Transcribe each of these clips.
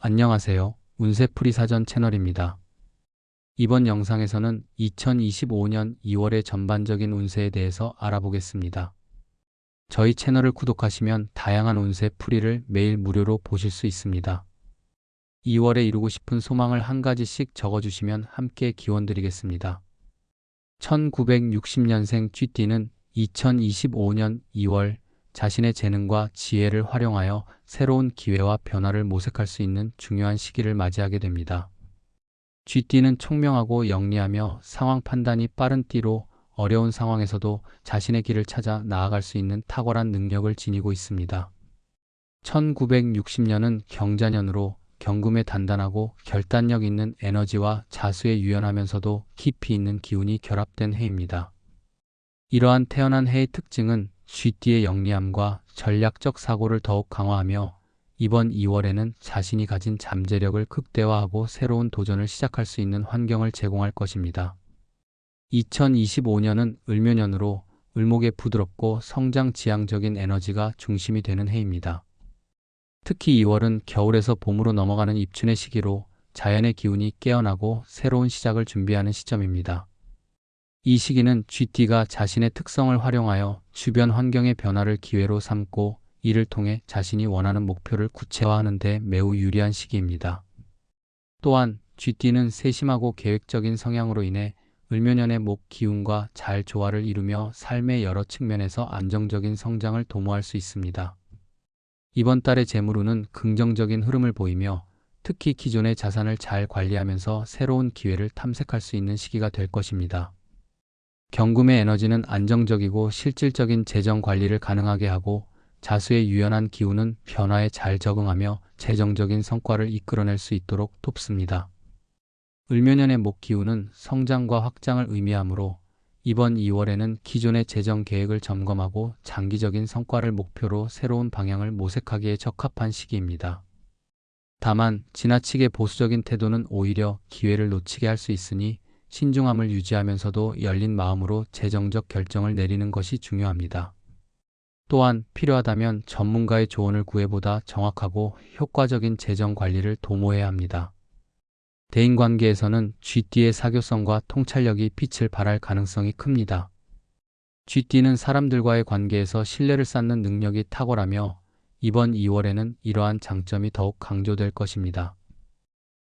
안녕하세요. 운세풀이 사전 채널입니다. 이번 영상에서는 2025년 2월의 전반적인 운세에 대해서 알아보겠습니다. 저희 채널을 구독하시면 다양한 운세 풀이를 매일 무료로 보실 수 있습니다. 2월에 이루고 싶은 소망을 한 가지씩 적어주시면 함께 기원 드리겠습니다. 1960년생 쥐띠는 2025년 2월 자신의 재능과 지혜를 활용하여 새로운 기회와 변화를 모색할 수 있는 중요한 시기를 맞이하게 됩니다. 쥐띠는 총명하고 영리하며 상황 판단이 빠른 띠로 어려운 상황에서도 자신의 길을 찾아 나아갈 수 있는 탁월한 능력을 지니고 있습니다. 1960년은 경자년으로 경금에 단단하고 결단력 있는 에너지와 자수에 유연하면서도 깊이 있는 기운이 결합된 해입니다. 이러한 태어난 해의 특징은 쥐띠의 영리함과 전략적 사고를 더욱 강화하며 이번 2월에는 자신이 가진 잠재력을 극대화하고 새로운 도전을 시작할 수 있는 환경을 제공할 것입니다. 2025년은 을묘년으로 을목의 부드럽고 성장 지향적인 에너지가 중심이 되는 해입니다. 특히 2월은 겨울에서 봄으로 넘어가는 입춘의 시기로 자연의 기운이 깨어나고 새로운 시작을 준비하는 시점입니다. 이 시기는 쥐띠가 자신의 특성을 활용하여 주변 환경의 변화를 기회로 삼고 이를 통해 자신이 원하는 목표를 구체화하는 데 매우 유리한 시기입니다. 또한 쥐띠는 세심하고 계획적인 성향으로 인해 을묘년의 목 기운과 잘 조화를 이루며 삶의 여러 측면에서 안정적인 성장을 도모할 수 있습니다. 이번 달의 재물운은 긍정적인 흐름을 보이며 특히 기존의 자산을 잘 관리하면서 새로운 기회를 탐색할 수 있는 시기가 될 것입니다. 경금의 에너지는 안정적이고 실질적인 재정 관리를 가능하게 하고 자수의 유연한 기운은 변화에 잘 적응하며 재정적인 성과를 이끌어낼 수 있도록 돕습니다. 을묘년의 목 기운은 성장과 확장을 의미하므로 이번 2월에는 기존의 재정 계획을 점검하고 장기적인 성과를 목표로 새로운 방향을 모색하기에 적합한 시기입니다. 다만 지나치게 보수적인 태도는 오히려 기회를 놓치게 할 수 있으니 신중함을 유지하면서도 열린 마음으로 재정적 결정을 내리는 것이 중요합니다. 또한 필요하다면 전문가의 조언을 구해보다 정확하고 효과적인 재정 관리를 도모해야 합니다. 대인관계에서는 쥐띠의 사교성과 통찰력이 빛을 발할 가능성이 큽니다. 쥐띠는 사람들과의 관계에서 신뢰를 쌓는 능력이 탁월하며 이번 2월에는 이러한 장점이 더욱 강조될 것입니다.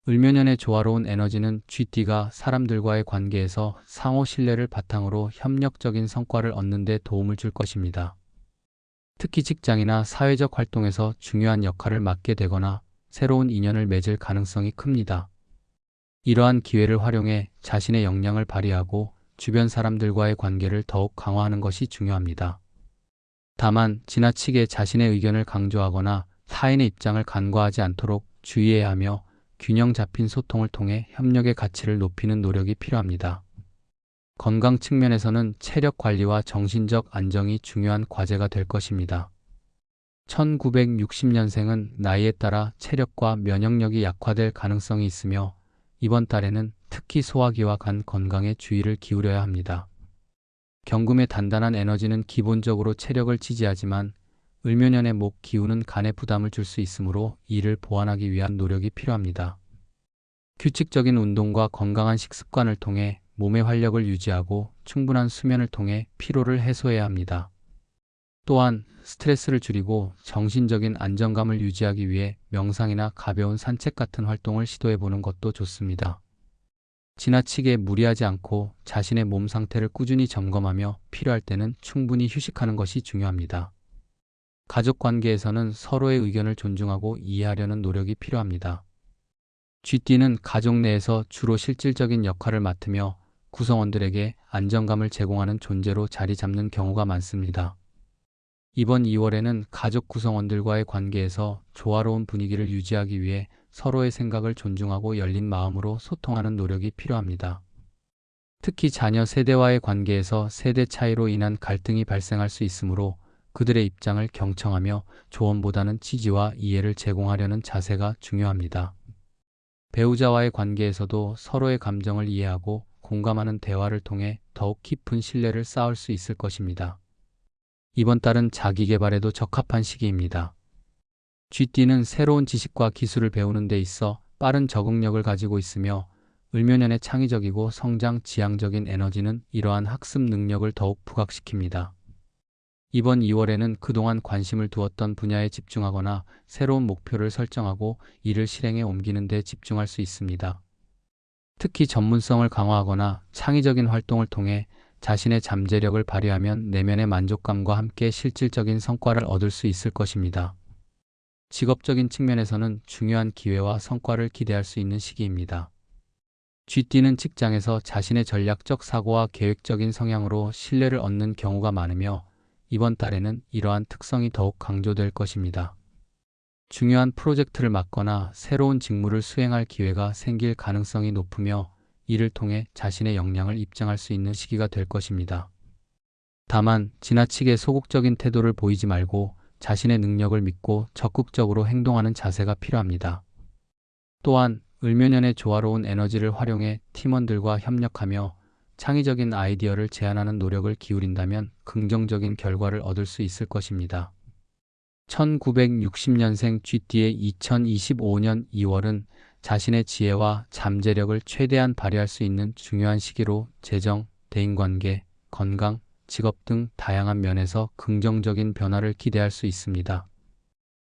을묘년의 조화로운 에너지는 쥐띠가 사람들과의 관계에서 상호 신뢰를 바탕으로 협력적인 성과를 얻는 데 도움을 줄 것입니다. 특히 직장이나 사회적 활동에서 중요한 역할을 맡게 되거나 새로운 인연을 맺을 가능성이 큽니다. 이러한 기회를 활용해 자신의 역량을 발휘하고 주변 사람들과의 관계를 더욱 강화하는 것이 중요합니다. 다만 지나치게 자신의 의견을 강조하거나 타인의 입장을 간과하지 않도록 주의해야 하며 균형 잡힌 소통을 통해 협력의 가치를 높이는 노력이 필요합니다. 건강 측면에서는 체력 관리와 정신적 안정이 중요한 과제가 될 것입니다. 1960년생은 나이에 따라 체력과 면역력이 약화될 가능성이 있으며 이번 달에는 특히 소화기와 간 건강에 주의를 기울여야 합니다. 경금의 단단한 에너지는 기본적으로 체력을 지지하지만 을묘년의 목 기운은 간에 부담을 줄 수 있으므로 이를 보완하기 위한 노력이 필요합니다. 규칙적인 운동과 건강한 식습관을 통해 몸의 활력을 유지하고 충분한 수면을 통해 피로를 해소해야 합니다. 또한 스트레스를 줄이고 정신적인 안정감을 유지하기 위해 명상이나 가벼운 산책 같은 활동을 시도해보는 것도 좋습니다. 지나치게 무리하지 않고 자신의 몸 상태를 꾸준히 점검하며 필요할 때는 충분히 휴식하는 것이 중요합니다. 가족 관계에서는 서로의 의견을 존중하고 이해하려는 노력이 필요합니다. 쥐띠는 가족 내에서 주로 실질적인 역할을 맡으며 구성원들에게 안정감을 제공하는 존재로 자리 잡는 경우가 많습니다. 이번 2월에는 가족 구성원들과의 관계에서 조화로운 분위기를 유지하기 위해 서로의 생각을 존중하고 열린 마음으로 소통하는 노력이 필요합니다. 특히 자녀 세대와의 관계에서 세대 차이로 인한 갈등이 발생할 수 있으므로 그들의 입장을 경청하며 조언보다는 지지와 이해를 제공하려는 자세가 중요합니다. 배우자와의 관계에서도 서로의 감정을 이해하고 공감하는 대화를 통해 더욱 깊은 신뢰를 쌓을 수 있을 것입니다. 이번 달은 자기 개발에도 적합한 시기입니다. GD는 새로운 지식과 기술을 배우는 데 있어 빠른 적응력을 가지고 있으며 을묘년의 창의적이고 성장 지향적인 에너지는 이러한 학습 능력을 더욱 부각시킵니다. 이번 2월에는 그동안 관심을 두었던 분야에 집중하거나 새로운 목표를 설정하고 이를 실행에 옮기는 데 집중할 수 있습니다. 특히 전문성을 강화하거나 창의적인 활동을 통해 자신의 잠재력을 발휘하면 내면의 만족감과 함께 실질적인 성과를 얻을 수 있을 것입니다. 직업적인 측면에서는 중요한 기회와 성과를 기대할 수 있는 시기입니다. GD는 직장에서 자신의 전략적 사고와 계획적인 성향으로 신뢰를 얻는 경우가 많으며 이번 달에는 이러한 특성이 더욱 강조될 것입니다. 중요한 프로젝트를 맡거나 새로운 직무를 수행할 기회가 생길 가능성이 높으며 이를 통해 자신의 역량을 입증할 수 있는 시기가 될 것입니다. 다만 지나치게 소극적인 태도를 보이지 말고 자신의 능력을 믿고 적극적으로 행동하는 자세가 필요합니다. 또한 을묘년의 조화로운 에너지를 활용해 팀원들과 협력하며 창의적인 아이디어를 제안하는 노력을 기울인다면 긍정적인 결과를 얻을 수 있을 것입니다. 1960년생 GD의 2025년 2월은 자신의 지혜와 잠재력을 최대한 발휘할 수 있는 중요한 시기로 재정, 대인관계, 건강, 직업 등 다양한 면에서 긍정적인 변화를 기대할 수 있습니다.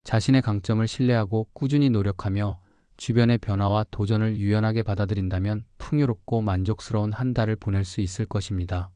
자신의 강점을 신뢰하고 꾸준히 노력하며 주변의 변화와 도전을 유연하게 받아들인다면 풍요롭고 만족스러운 한 달을 보낼 수 있을 것입니다.